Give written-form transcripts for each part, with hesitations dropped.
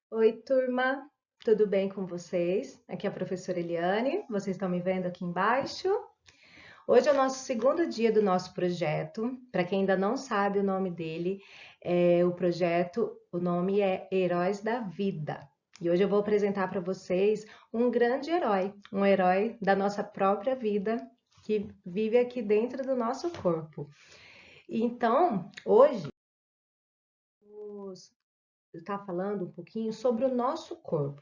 Oi, turma, tudo bem com vocês? Aqui é a professora Eliane, vocês estão me vendo aqui embaixo? Hoje é o nosso segundo dia do nosso projeto. Para quem ainda não sabe o nome dele, o nome é Heróis da Vida. E hoje eu vou apresentar para vocês um grande herói, um herói da nossa própria vida, que vive aqui dentro do nosso corpo. Então, hoje, vamos estar falando um pouquinho sobre o nosso corpo.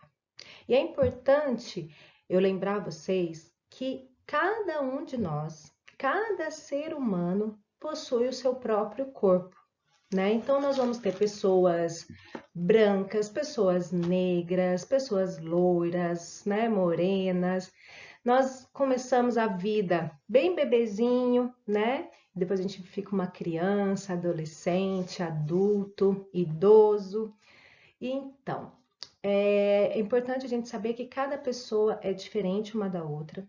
E é importante eu lembrar vocês que cada um de nós, cada ser humano, possui o seu próprio corpo, né? Então, nós vamos ter pessoas brancas, pessoas negras, pessoas loiras, né? Morenas. Nós começamos a vida bem bebezinho, né? Depois a gente fica uma criança, adolescente, adulto, idoso. Então, é importante a gente saber que cada pessoa é diferente uma da outra,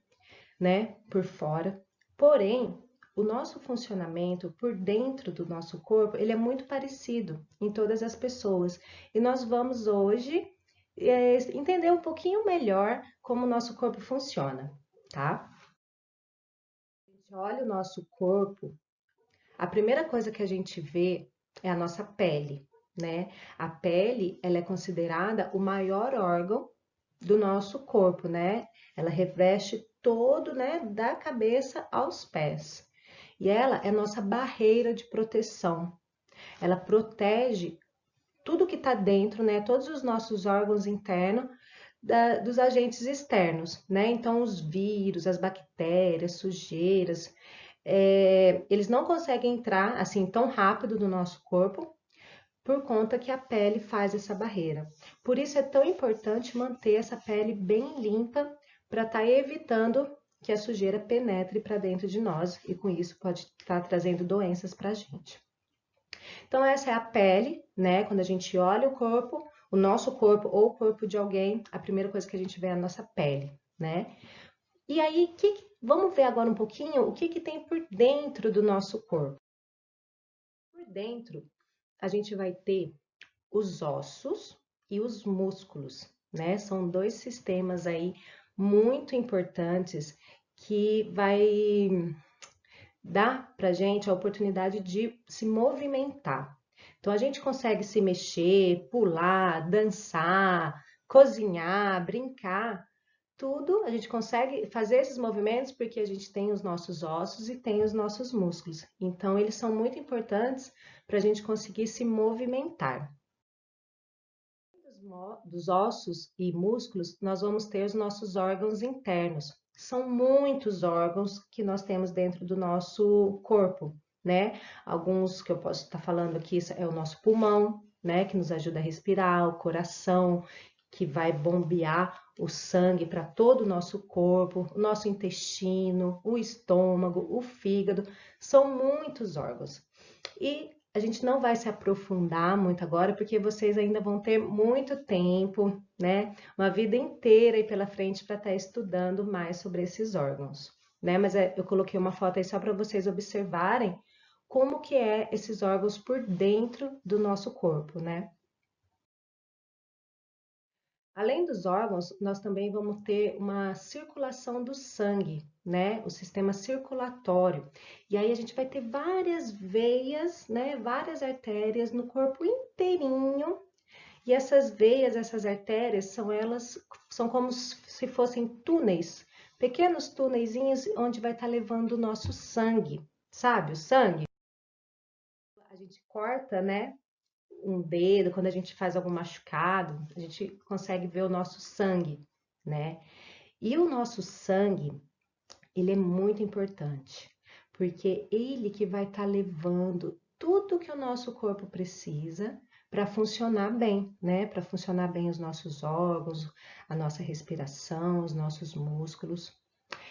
né? Por fora. Porém, o nosso funcionamento por dentro do nosso corpo, ele é muito parecido em todas as pessoas. E nós vamos hoje entender um pouquinho melhor como o nosso corpo funciona, tá? A gente olha o nosso corpo, a primeira coisa que a gente vê é a nossa pele, né? A pele, ela é considerada o maior órgão do nosso corpo, né? Ela reveste todo, né, da cabeça aos pés. E ela é nossa barreira de proteção. Ela protege tudo que está dentro, né? Todos os nossos órgãos internos dos agentes externos, né? Então, os vírus, as bactérias, sujeiras, eles não conseguem entrar assim tão rápido no nosso corpo por conta que a pele faz essa barreira. Por isso é tão importante manter essa pele bem limpa para estar evitando que a sujeira penetre para dentro de nós e com isso pode estar trazendo doenças para a gente. Então essa é a pele, né? Quando a gente olha o nosso corpo ou o corpo de alguém, a primeira coisa que a gente vê é a nossa pele, né? E aí, vamos ver agora um pouquinho o que tem por dentro do nosso corpo. Por dentro, a gente vai ter os ossos e os músculos, né? São dois sistemas aí muito importantes que vai dar para gente a oportunidade de se movimentar. Então a gente consegue se mexer, pular, dançar, cozinhar, brincar, tudo a gente consegue fazer esses movimentos porque a gente tem os nossos ossos e tem os nossos músculos. Então eles são muito importantes para a gente conseguir se movimentar. Dos ossos e músculos, nós vamos ter os nossos órgãos internos. São muitos órgãos que nós temos dentro do nosso corpo, né? Alguns que eu posso estar falando aqui é o nosso pulmão, né? Que nos ajuda a respirar, o coração, que vai bombear o sangue para todo o nosso corpo, o nosso intestino, o estômago, o fígado. São muitos órgãos. E a gente não vai se aprofundar muito agora, porque vocês ainda vão ter muito tempo, né? Uma vida inteira aí pela frente para estar estudando mais sobre esses órgãos, né? Mas eu coloquei uma foto aí só para vocês observarem como que é esses órgãos por dentro do nosso corpo, né? Além dos órgãos, nós também vamos ter uma circulação do sangue, né? O sistema circulatório. E aí a gente vai ter várias veias, né? Várias artérias no corpo inteirinho. E essas veias, essas artérias, são como se fossem túneis, pequenos túneizinhos onde vai estar levando o nosso sangue, sabe? O sangue. A gente corta, né? Um dedo, quando a gente faz algum machucado, a gente consegue ver o nosso sangue, né? E o nosso sangue, ele é muito importante, porque ele que vai estar levando tudo que o nosso corpo precisa para funcionar bem, né? Para funcionar bem os nossos órgãos, a nossa respiração, os nossos músculos.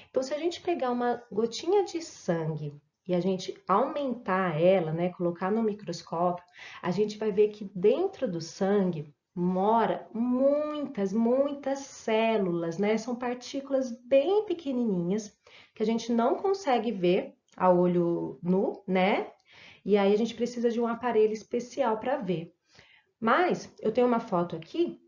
Então, se a gente pegar uma gotinha de sangue e a gente aumentar ela, né, colocar no microscópio, a gente vai ver que dentro do sangue mora muitas células, né? São partículas bem pequenininhas que a gente não consegue ver a olho nu, né? E aí a gente precisa de um aparelho especial para ver. Mas eu tenho uma foto aqui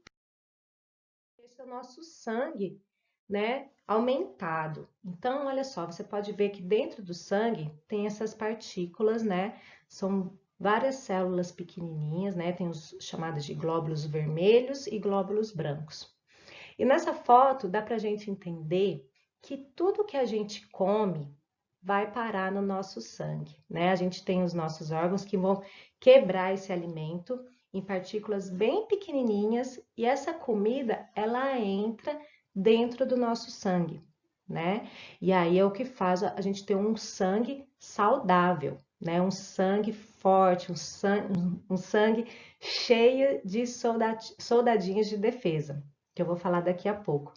deixa o nosso sangue, né, aumentado. Então, olha só, você pode ver que dentro do sangue tem essas partículas, né? São várias células pequenininhas, né? Tem os chamados de glóbulos vermelhos e glóbulos brancos. E nessa foto dá pra gente entender que tudo que a gente come vai parar no nosso sangue, né? A gente tem os nossos órgãos que vão quebrar esse alimento em partículas bem pequenininhas e essa comida ela entra dentro do nosso sangue, né? E aí é o que faz a gente ter um sangue saudável, né? Um sangue forte, um sangue cheio de soldadinhos de defesa, que eu vou falar daqui a pouco.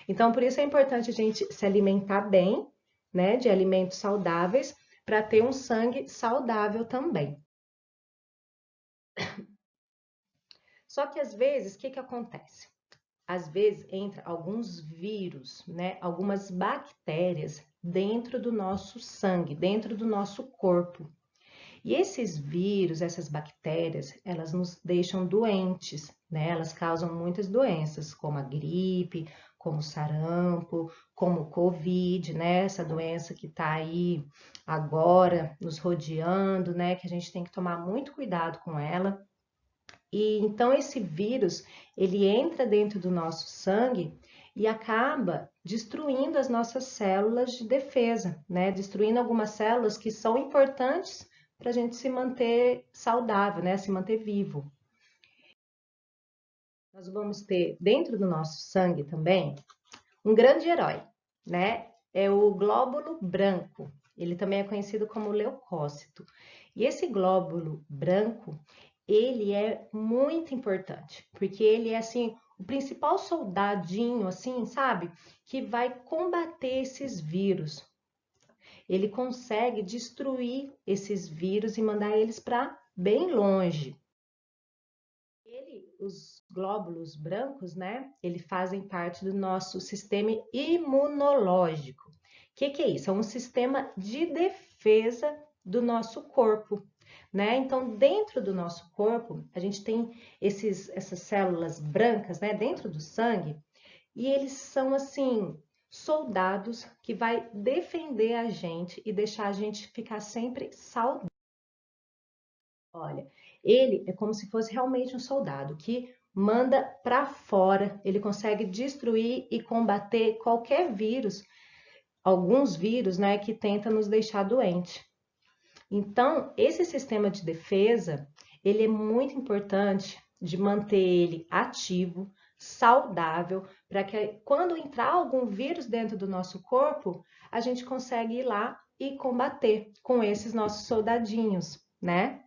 Então, por isso é importante a gente se alimentar bem, né? De alimentos saudáveis, para ter um sangue saudável também. Só que às vezes, o que que acontece? Às vezes entra alguns vírus, né? Algumas bactérias dentro do nosso sangue, dentro do nosso corpo. E esses vírus, essas bactérias, elas nos deixam doentes, né? Elas causam muitas doenças, como a gripe, como o sarampo, como o Covid, né? Essa doença que está aí agora nos rodeando, né? Que a gente tem que tomar muito cuidado com ela. E então esse vírus, ele entra dentro do nosso sangue e acaba destruindo as nossas células de defesa, né? Destruindo algumas células que são importantes para a gente se manter saudável, né? Se manter vivo. Nós vamos ter dentro do nosso sangue também um grande herói, né? É o glóbulo branco. Ele também é conhecido como leucócito. E esse glóbulo branco, ele é muito importante, porque ele é assim o principal soldadinho, assim, sabe? Que vai combater esses vírus. Ele consegue destruir esses vírus e mandar eles para bem longe. Os glóbulos brancos, né? Eles fazem parte do nosso sistema imunológico. O que é isso? É um sistema de defesa do nosso corpo, né? Então, dentro do nosso corpo, a gente tem essas células brancas, né? Dentro do sangue, e eles são assim soldados que vai defender a gente e deixar a gente ficar sempre saudável. Olha, ele é como se fosse realmente um soldado que manda para fora, ele consegue destruir e combater qualquer vírus, alguns vírus, né, que tenta nos deixar doente. Então, esse sistema de defesa, ele é muito importante de manter ele ativo, saudável, para que quando entrar algum vírus dentro do nosso corpo, a gente consegue ir lá e combater com esses nossos soldadinhos, né?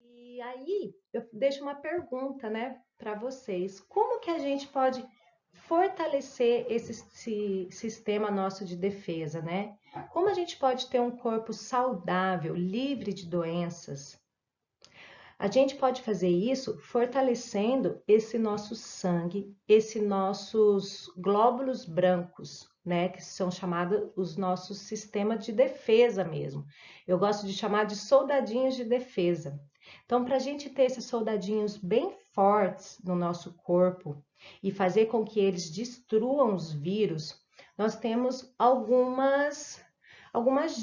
E aí, eu deixo uma pergunta, né, para vocês. Como que a gente pode fortalecer esse sistema nosso de defesa, né? Como a gente pode ter um corpo saudável, livre de doenças? A gente pode fazer isso fortalecendo esse nosso sangue, esses nossos glóbulos brancos, né, que são chamados os nossos sistemas de defesa mesmo. Eu gosto de chamar de soldadinhos de defesa. Então, para a gente ter esses soldadinhos bem fortes no nosso corpo e fazer com que eles destruam os vírus, nós temos algumas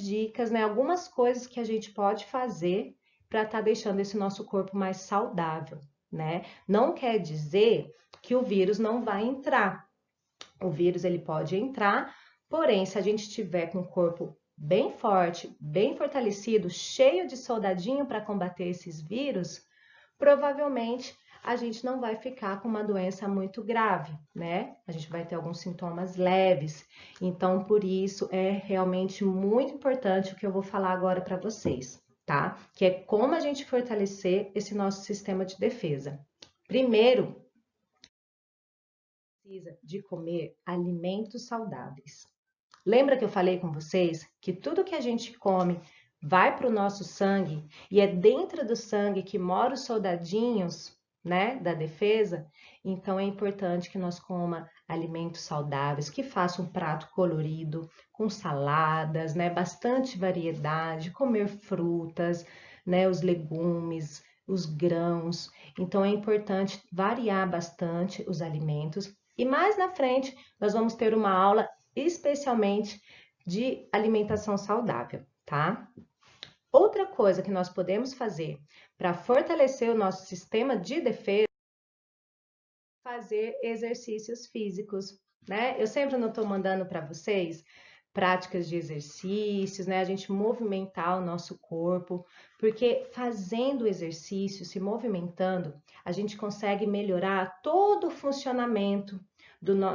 dicas, né? Algumas coisas que a gente pode fazer para estar deixando esse nosso corpo mais saudável, né? Não quer dizer que o vírus não vai entrar. O vírus ele pode entrar, porém, se a gente tiver com o corpo bem forte, bem fortalecido, cheio de soldadinho para combater esses vírus, provavelmente a gente não vai ficar com uma doença muito grave, né? A gente vai ter alguns sintomas leves. Então, por isso é realmente muito importante o que eu vou falar agora para vocês, tá? Que é como a gente fortalecer esse nosso sistema de defesa. Primeiro, precisa de comer alimentos saudáveis. Lembra que eu falei com vocês que tudo que a gente come vai para o nosso sangue e é dentro do sangue que moram os soldadinhos, né, da defesa? Então é importante que nós coma alimentos saudáveis, que faça um prato colorido, com saladas, né, bastante variedade, comer frutas, né, os legumes, os grãos. Então, é importante variar bastante os alimentos. E mais na frente, nós vamos ter uma aula especialmente de alimentação saudável, tá? Outra coisa que nós podemos fazer para fortalecer o nosso sistema de defesa é fazer exercícios físicos, né? Eu sempre não estou mandando para vocês práticas de exercícios, né? A gente movimentar o nosso corpo, porque fazendo exercício, se movimentando, a gente consegue melhorar todo o funcionamento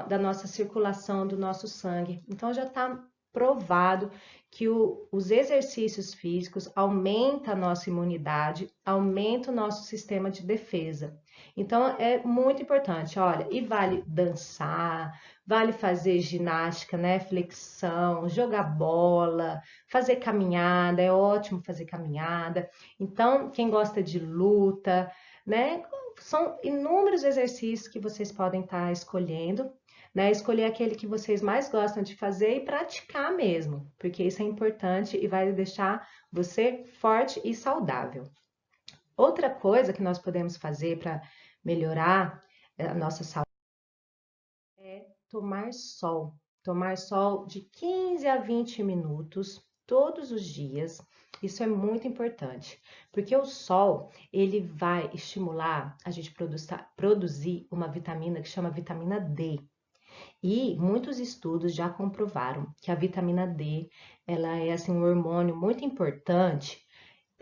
da nossa circulação, do nosso sangue. Então já está provado que os exercícios físicos aumentam a nossa imunidade, aumenta o nosso sistema de defesa. Então é muito importante, olha, e vale dançar, vale fazer ginástica, né? Flexão, jogar bola, fazer caminhada, é ótimo fazer caminhada. Então, quem gosta de luta, né? São inúmeros exercícios que vocês podem estar escolhendo, né? Escolher aquele que vocês mais gostam de fazer e praticar mesmo, porque isso é importante e vai deixar você forte e saudável. Outra coisa que nós podemos fazer para melhorar a nossa saúde é tomar sol. Tomar sol de 15 a 20 minutos todos os dias. Isso é muito importante, porque o sol, ele vai estimular a gente produzir uma vitamina que chama vitamina D. E muitos estudos já comprovaram que a vitamina D, ela é assim um hormônio muito importante,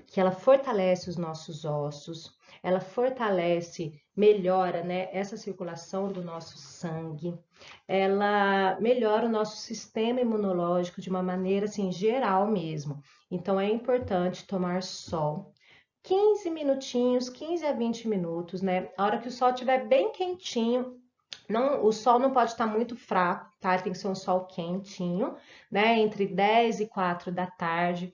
que ela fortalece os nossos ossos, ela fortalece, melhora, né, essa circulação do nosso sangue, ela melhora o nosso sistema imunológico de uma maneira assim geral mesmo. Então é importante tomar sol. 15 minutinhos, 15 a 20 minutos, né? A hora que o sol estiver bem quentinho, não, o sol não pode estar muito fraco, tá? Tem que ser um sol quentinho, né? Entre 10 e 4 da tarde.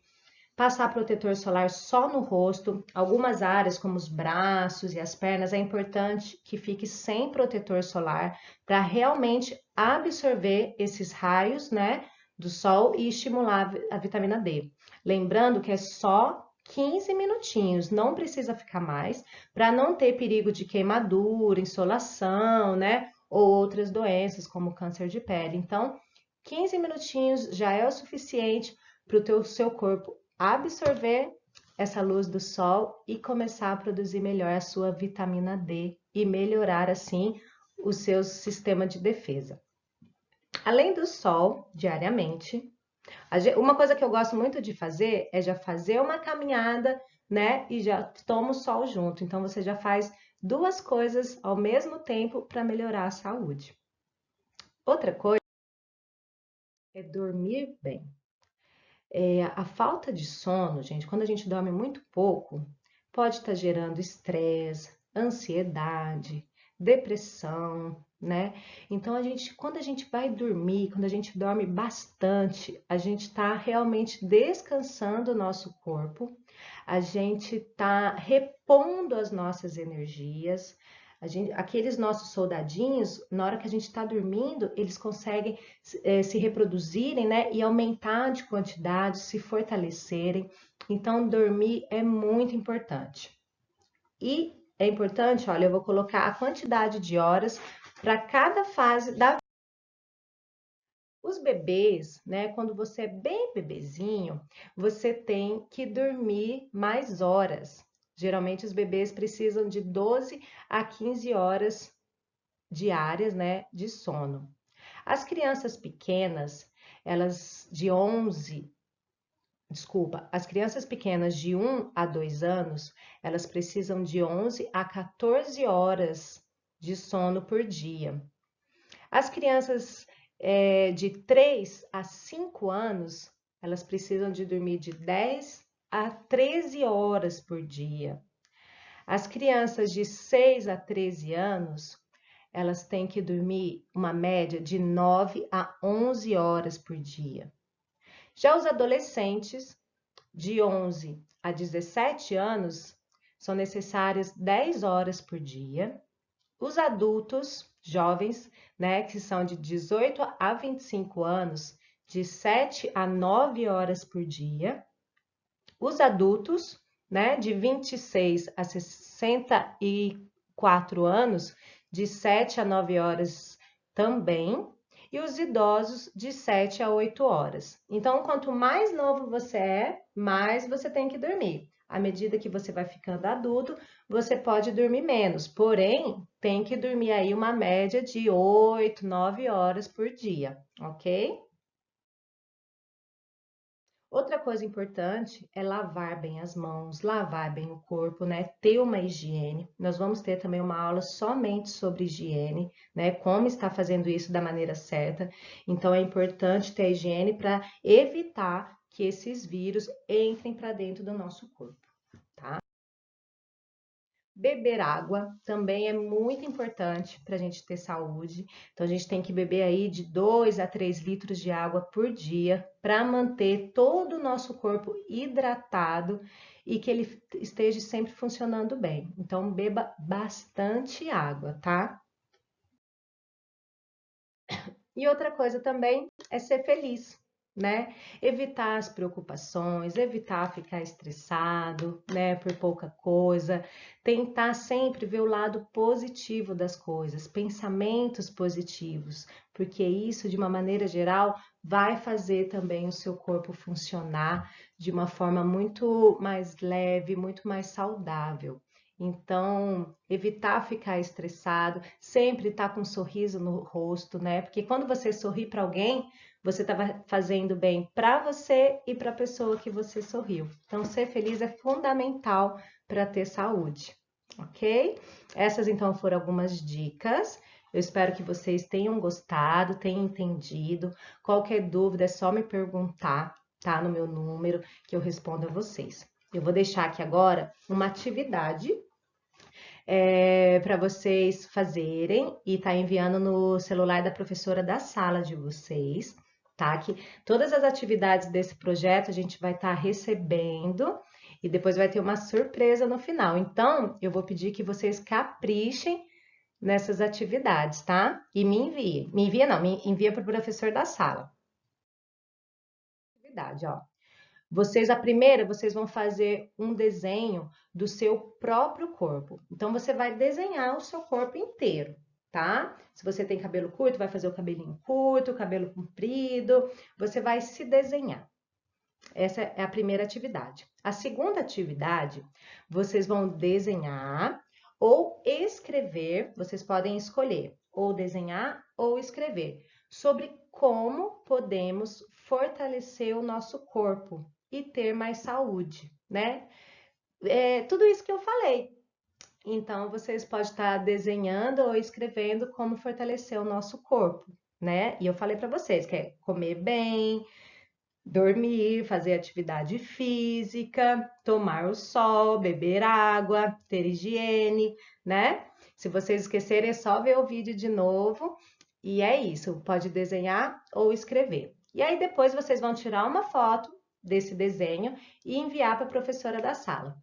Passar protetor solar só no rosto. Algumas áreas, como os braços e as pernas, é importante que fique sem protetor solar para realmente absorver esses raios, né, do sol e estimular a vitamina D. Lembrando que é só 15 minutinhos, não precisa ficar mais, para não ter perigo de queimadura, insolação, né, ou outras doenças como câncer de pele. Então, 15 minutinhos já é o suficiente para o seu corpo absorver essa luz do sol e começar a produzir melhor a sua vitamina D e melhorar assim o seu sistema de defesa. Além do sol, diariamente, uma coisa que eu gosto muito de fazer é já fazer uma caminhada, né? E já toma o sol junto. Então você já faz duas coisas ao mesmo tempo para melhorar a saúde. Outra coisa é dormir bem. A falta de sono, gente, quando a gente dorme muito pouco, pode estar gerando estresse, ansiedade, depressão, né? Então, quando a gente vai dormir, quando a gente dorme bastante, a gente está realmente descansando o nosso corpo, a gente está repondo as nossas energias. Aqueles nossos soldadinhos, na hora que a gente está dormindo, eles conseguem se reproduzirem, né? E aumentar de quantidade, se fortalecerem. Então, dormir é muito importante. E é importante, olha, eu vou colocar a quantidade de horas para cada fase da vida. Os bebês, né? Quando você é bem bebezinho, você tem que dormir mais horas. Geralmente os bebês precisam de 12 a 15 horas diárias, né, de sono. As crianças pequenas, as crianças pequenas de 1 a 2 anos, elas precisam de 11 a 14 horas de sono por dia. As crianças de 3 a 5 anos, elas precisam de dormir de 10 a 13 horas por dia. As crianças de 6 a 13 anos, elas têm que dormir uma média de 9 a 11 horas por dia. Já os adolescentes, de 11 a 17 anos, são necessárias 10 horas por dia. Os adultos, jovens, né, que são de 18 a 25 anos, de 7 a 9 horas por dia. Os adultos, né, de 26 a 64 anos, de 7 a 9 horas também, e os idosos de 7 a 8 horas. Então, quanto mais novo você é, mais você tem que dormir. À medida que você vai ficando adulto, você pode dormir menos, porém, tem que dormir aí uma média de 8, 9 horas por dia, ok? Outra coisa importante é lavar bem as mãos, lavar bem o corpo, né? Ter uma higiene. Nós vamos ter também uma aula somente sobre higiene, né? Como está fazendo isso da maneira certa. Então é importante ter a higiene para evitar que esses vírus entrem para dentro do nosso corpo, tá? Beber água também é muito importante para a gente ter saúde. Então, a gente tem que beber aí de 2 a 3 litros de água por dia para manter todo o nosso corpo hidratado e que ele esteja sempre funcionando bem. Então, beba bastante água, tá? E outra coisa também é ser feliz, né? Evitar as preocupações, evitar ficar estressado, né, por pouca coisa, tentar sempre ver o lado positivo das coisas, pensamentos positivos, porque isso, de uma maneira geral, vai fazer também o seu corpo funcionar de uma forma muito mais leve, muito mais saudável. Então, evitar ficar estressado, sempre estar com um sorriso no rosto, né? Porque quando você sorri para alguém, você estava fazendo bem para você e para a pessoa que você sorriu. Então, ser feliz é fundamental para ter saúde, ok? Essas então foram algumas dicas. Eu espero que vocês tenham gostado, tenham entendido. Qualquer dúvida é só me perguntar, tá? No meu número que eu respondo a vocês. Eu vou deixar aqui agora uma atividade para vocês fazerem e tá enviando no celular da professora da sala de vocês, tá? Que todas as atividades desse projeto a gente vai estar recebendo e depois vai ter uma surpresa no final. Então, eu vou pedir que vocês caprichem nessas atividades, tá? E me enviem. Me envia não, me envia para o professor da sala. Atividade, ó. A primeira, vocês vão fazer um desenho do seu próprio corpo. Então, você vai desenhar o seu corpo inteiro, tá? Se você tem cabelo curto, vai fazer o cabelinho curto, o cabelo comprido, você vai se desenhar. Essa é a primeira atividade. A segunda atividade, vocês vão desenhar ou escrever, vocês podem escolher ou desenhar ou escrever sobre como podemos fortalecer o nosso corpo e ter mais saúde, né? É tudo isso que eu falei. Então, vocês podem estar desenhando ou escrevendo como fortalecer o nosso corpo, né? E eu falei para vocês que é comer bem, dormir, fazer atividade física, tomar o sol, beber água, ter higiene, né? Se vocês esquecerem, é só ver o vídeo de novo. E é isso, pode desenhar ou escrever. E aí depois vocês vão tirar uma foto desse desenho e enviar para a professora da sala.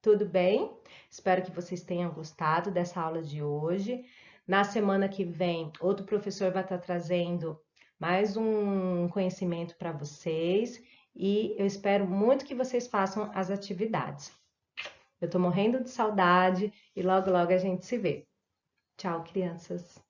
Tudo bem? Espero que vocês tenham gostado dessa aula de hoje. Na semana que vem, outro professor vai estar trazendo mais um conhecimento para vocês e eu espero muito que vocês façam as atividades. Eu estou morrendo de saudade e logo, logo a gente se vê. Tchau, crianças!